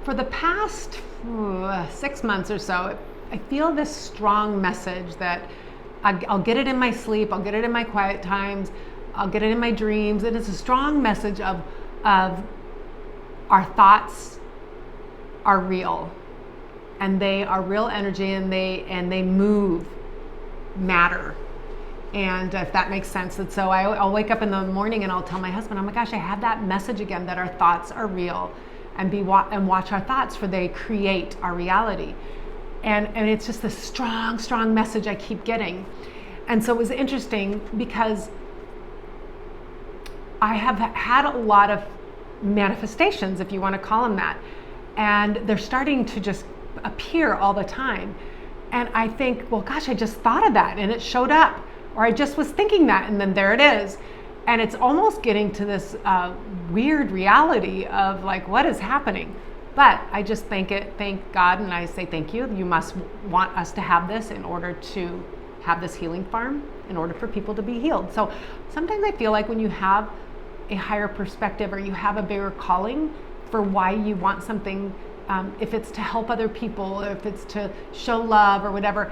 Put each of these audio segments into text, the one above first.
for the past 6 months or so, I feel this strong message that I'll get it in my sleep, I'll get it in my quiet times, I'll get it in my dreams. And it's a strong message of our thoughts are real, and they are real energy, and they move matter. And if that makes sense. And so I'll wake up in the morning and I'll tell my husband, oh my gosh, I had that message again, that our thoughts are real, and watch our thoughts, for they create our reality. And it's just a strong message I keep getting. And so it was interesting because I have had a lot of manifestations, if you want to call them that, and they're starting to just appear all the time. And I think, well, gosh, I just thought of that and it showed up, or I just was thinking that, and then there it is. And it's almost getting to this weird reality of like, what is happening? But I just thank God, and I say, thank you. You must want us to have this in order to have this healing farm, in order for people to be healed. So sometimes I feel like when you have a higher perspective, or you have a bigger calling for why you want something, if it's to help other people, or if it's to show love or whatever,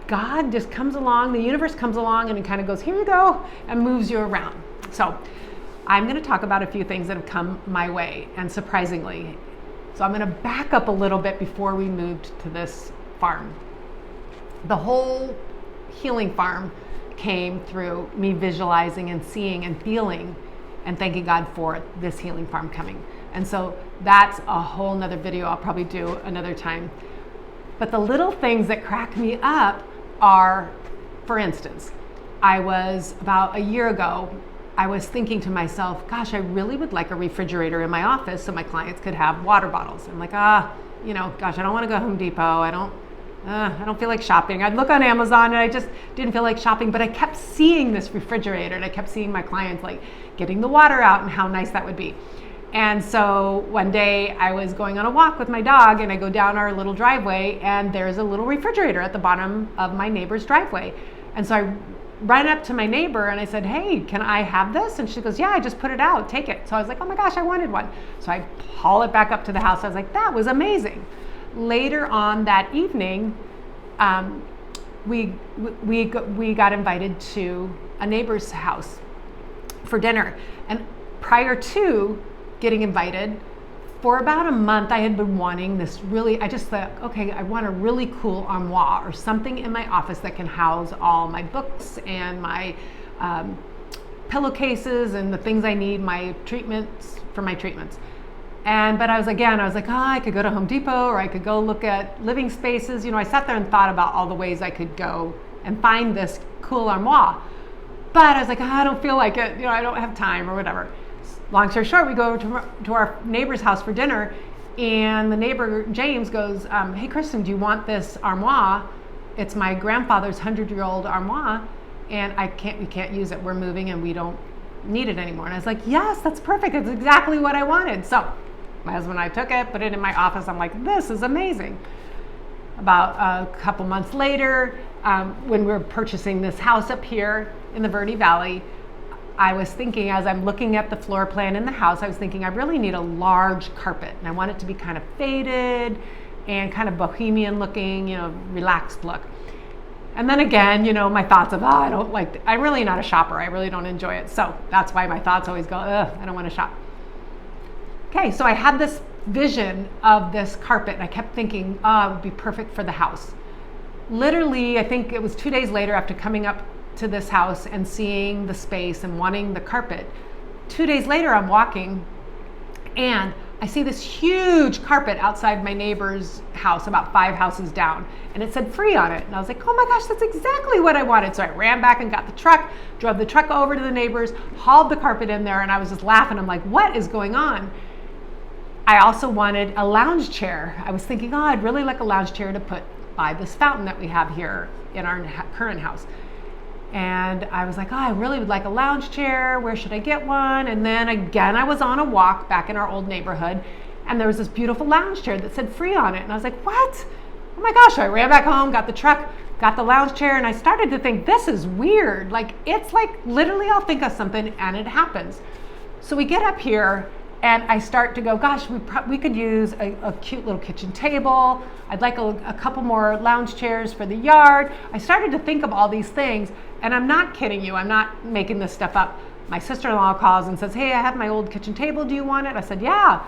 God just comes along, the universe comes along, and it kind of goes, here you go, and moves you around. So I'm going to talk about a few things that have come my way, and surprisingly. So I'm going to back up a little bit before we moved to this farm. The whole healing farm came through me visualizing and seeing and feeling and thanking God for this healing farm coming. And so that's a whole nother video I'll probably do another time. But the little things that crack me up are, for instance, I was about a year ago, I was thinking to myself, gosh, I really would like a refrigerator in my office so my clients could have water bottles. I'm like, gosh, I don't want to go Home Depot. I don't feel like shopping. I'd look on Amazon and I just didn't feel like shopping, but I kept seeing this refrigerator, and I kept seeing my clients like getting the water out and how nice that would be. And so one day I was going on a walk with my dog, and I go down our little driveway, and there's a little refrigerator at the bottom of my neighbor's driveway. And so I ran up to my neighbor and I said, hey, can I have this? And she goes, yeah, I just put it out, take it. So I was like, oh my gosh, I wanted one. So I haul it back up to the house. I was like, that was amazing. Later on that evening, we got invited to a neighbor's house for dinner. And prior to getting invited, for about a month, I had been wanting this I just thought, okay, I want a really cool armoire or something in my office that can house all my books and my pillowcases and the things I need, my treatments. But I was like, I could go to Home Depot, or I could go look at living spaces. I sat there and thought about all the ways I could go and find this cool armoire. But I was like, I don't feel like it. I don't have time or whatever. Long story short, we go to our neighbor's house for dinner, and the neighbor, James, goes, hey, Kristen, do you want this armoire? It's my grandfather's 100-year-old armoire, and we can't use it. We're moving and we don't need it anymore. And I was like, yes, that's perfect. That's exactly what I wanted. So my husband and I took it, put it in my office. I'm like, this is amazing. About a couple months later, when we were purchasing this house up here in the Verde Valley, I was thinking, as I'm looking at the floor plan in the house, I was thinking I really need a large carpet, and I want it to be kind of faded and kind of bohemian looking, relaxed look. And then again, my thoughts of, I'm really not a shopper. I really don't enjoy it. So that's why my thoughts always go, I don't want to shop. Okay, so I had this vision of this carpet, and I kept thinking, it would be perfect for the house. Literally, I think it was 2 days later after coming up to this house and seeing the space and wanting the carpet. 2 days later, I'm walking and I see this huge carpet outside my neighbor's house, about 5 houses down, and it said free on it. And I was like, oh my gosh, that's exactly what I wanted. So I ran back and got the truck, drove the truck over to the neighbors, hauled the carpet in there, and I was just laughing. I'm like, what is going on? I also wanted a lounge chair. I was thinking, I'd really like a lounge chair to put by this fountain that we have here in our current house. And I was like, I really would like a lounge chair. Where should I get one? And then again, I was on a walk back in our old neighborhood, and there was this beautiful lounge chair that said free on it. And I was like, what? Oh my gosh. So I ran back home, got the truck, got the lounge chair, and I started to think, this is weird. It's like literally I'll think of something and it happens. So we get up here, And I start to go, gosh, we could use a cute little kitchen table. I'd like a couple more lounge chairs for the yard. I started to think of all these things, and I'm not kidding you. I'm not making this stuff up. My sister-in-law calls and says, hey, I have my old kitchen table. Do you want it? I said, yeah.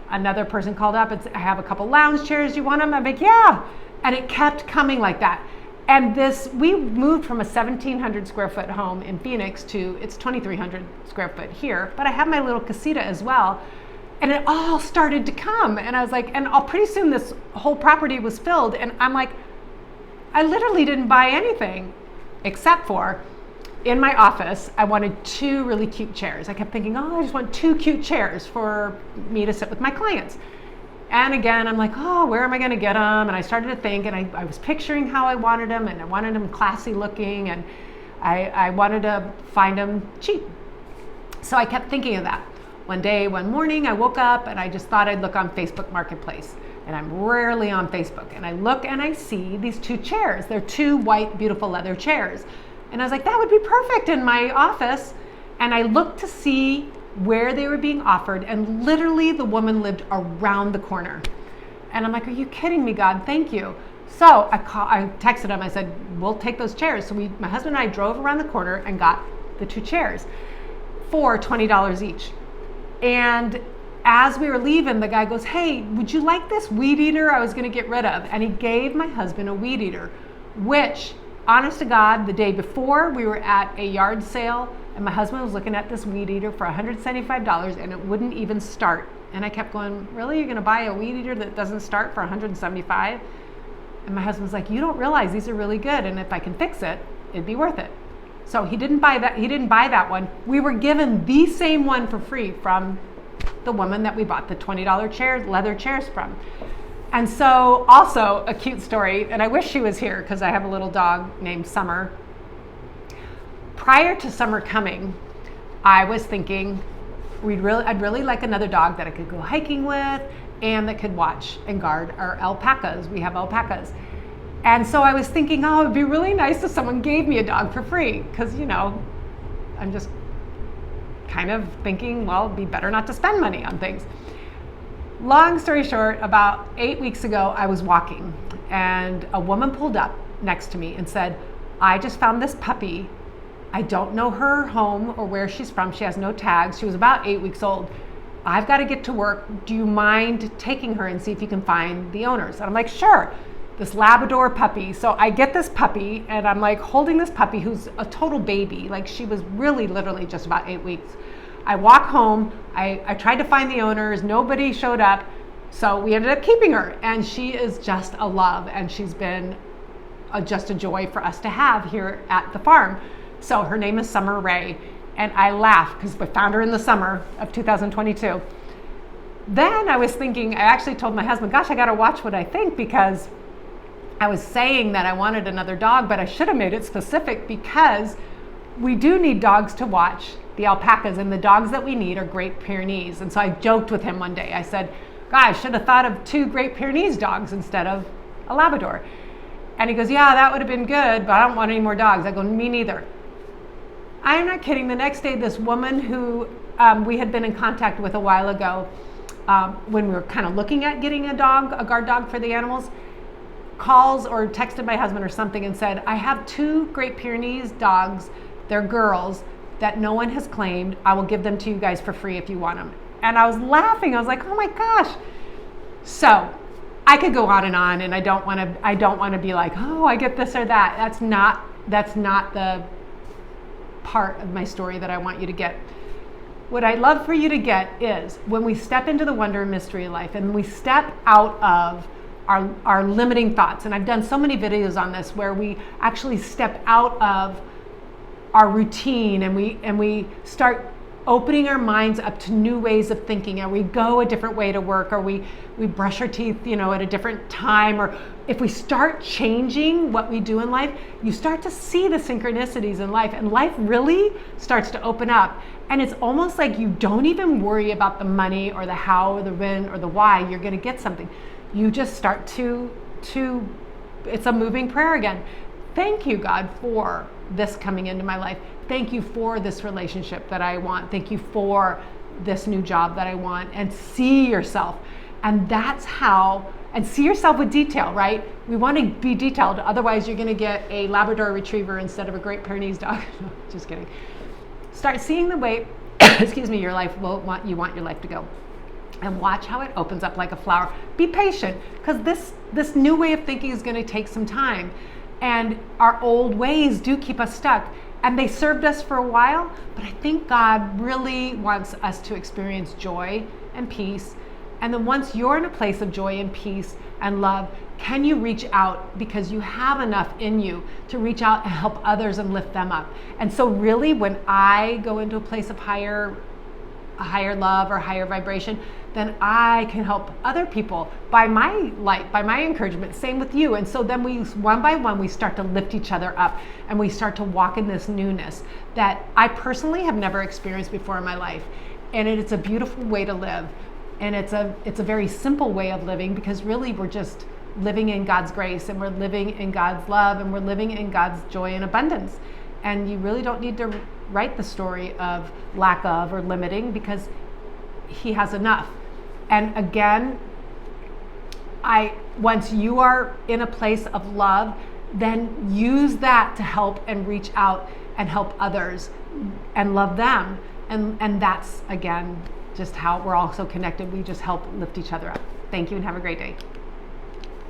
Another person called up and said, I have a couple lounge chairs. Do you want them? I'm like, yeah. And it kept coming like that. And we moved from a 1,700 square foot home in Phoenix to it's 2,300 square foot here, but I have my little casita as well. And it all started to come. And I was like, and pretty soon this whole property was filled. And I'm like, I literally didn't buy anything except for in my office, I wanted 2 really cute chairs. I kept thinking, I just want 2 cute chairs for me to sit with my clients. And again, I'm like, where am I going to get them? And I started to think, and I was picturing how I wanted them, and I wanted them classy looking, and I wanted to find them cheap. So I kept thinking of that. One morning, I woke up, and I just thought I'd look on Facebook Marketplace. And I'm rarely on Facebook. And I look, and I see these 2 chairs. They're 2 white, beautiful leather chairs. And I was like, that would be perfect in my office. And I looked to see where they were being offered, and literally the woman lived around the corner. And I'm like, are you kidding me, God? Thank you. So I texted him. I said, we'll take those chairs. So my husband and I drove around the corner and got the 2 chairs for $20 each. And as we were leaving, the guy goes, hey, would you like this weed eater I was going to get rid of? And he gave my husband a weed eater, which, honest to God, the day before we were at a yard sale, and my husband was looking at this weed eater for $175, and it wouldn't even start. And I kept going, really? You're going to buy a weed eater that doesn't start for $175? And my husband's like, you don't realize these are really good, and if I can fix it, it'd be worth it. So he didn't buy that. He didn't buy that one. We were given the same one for free from the woman that we bought the $20 chairs, leather chairs from. And so also a cute story, and I wish she was here because I have a little dog named Summer. Prior to Summer coming, I was thinking I'd really like another dog that I could go hiking with and that could watch and guard our alpacas. We have alpacas. And so I was thinking, it'd be really nice if someone gave me a dog for free because, I'm just kind of thinking, well, it'd be better not to spend money on things. Long story short, about 8 weeks ago, I was walking and a woman pulled up next to me and said, I just found this puppy. I don't know her home or where she's from. She has no tags. She was about 8 weeks old. I've got to get to work. Do you mind taking her and see if you can find the owners? And I'm like, sure. This Labrador puppy. So I get this puppy and I'm like holding this puppy who's a total baby. Like she was really literally just about 8 weeks. I walk home. I tried to find the owners. Nobody showed up. So we ended up keeping her. And she is just a love. And she's been just a joy for us to have here at the farm. So her name is Summer Ray. And I laugh because we found her in the summer of 2022. Then I was thinking, I actually told my husband, gosh, I got to watch what I think because I was saying that I wanted another dog, but I should have made it specific because we do need dogs to watch the alpacas, and the dogs that we need are Great Pyrenees. And so I joked with him one day. I said, God, I should have thought of 2 Great Pyrenees dogs instead of a Labrador. And he goes, yeah, that would have been good, but I don't want any more dogs. I go, me neither. I'm not kidding. The next day, this woman who we had been in contact with a while ago, when we were kind of looking at getting a guard dog for the animals, calls or texted my husband or something and said, I have 2 Great Pyrenees dogs. They're girls that no one has claimed. I will give them to you guys for free if you want them. And I was laughing. I was like, oh my gosh. So I could go on, and I don't want to be like, oh, I get this or that. That's not the part of my story that I want you to get. What I'd love for you to get is when we step into the wonder and mystery of life and we step out of our limiting thoughts, and I've done so many videos on this where we actually step out of our routine and we start opening our minds up to new ways of thinking, and we go a different way to work, or we brush our teeth, at a different time, or if we start changing what we do in life, you start to see the synchronicities in life, and life really starts to open up. And it's almost like you don't even worry about the money or the how or the when or the why you're going to get something. You just start to it's a moving prayer again. Thank you, God, for this coming into my life. Thank you for this relationship that I want. Thank you for this new job that I want, and see yourself. And that's how, and see yourself with detail, right? We want to be detailed, otherwise you're going to get a Labrador Retriever instead of a Great Pyrenees dog. No, just kidding. Start seeing the way, excuse me, your life will want your life to go. And watch how it opens up like a flower. Be patient, because this new way of thinking is going to take some time. And our old ways do keep us stuck. And they served us for a while, but I think God really wants us to experience joy and peace. And then once you're in a place of joy and peace and love, can you reach out, because you have enough in you to reach out and help others and lift them up. And so really, when I go into a place of higher love or higher vibration, then I can help other people by my light, by my encouragement. Same with you. And so then we, one by one, we start to lift each other up, and we start to walk in this newness that I personally have never experienced before in my life. And it's a beautiful way to live. And it's a very simple way of living, because really we're just living in God's grace, and we're living in God's love, and we're living in God's joy and abundance. And you really don't need to write the story of lack of or limiting, because He has enough. And again, once you are in a place of love, then use that to help and reach out and help others and love them. And that's, again, just how we're all so connected. We just help lift each other up. Thank you, and have a great day.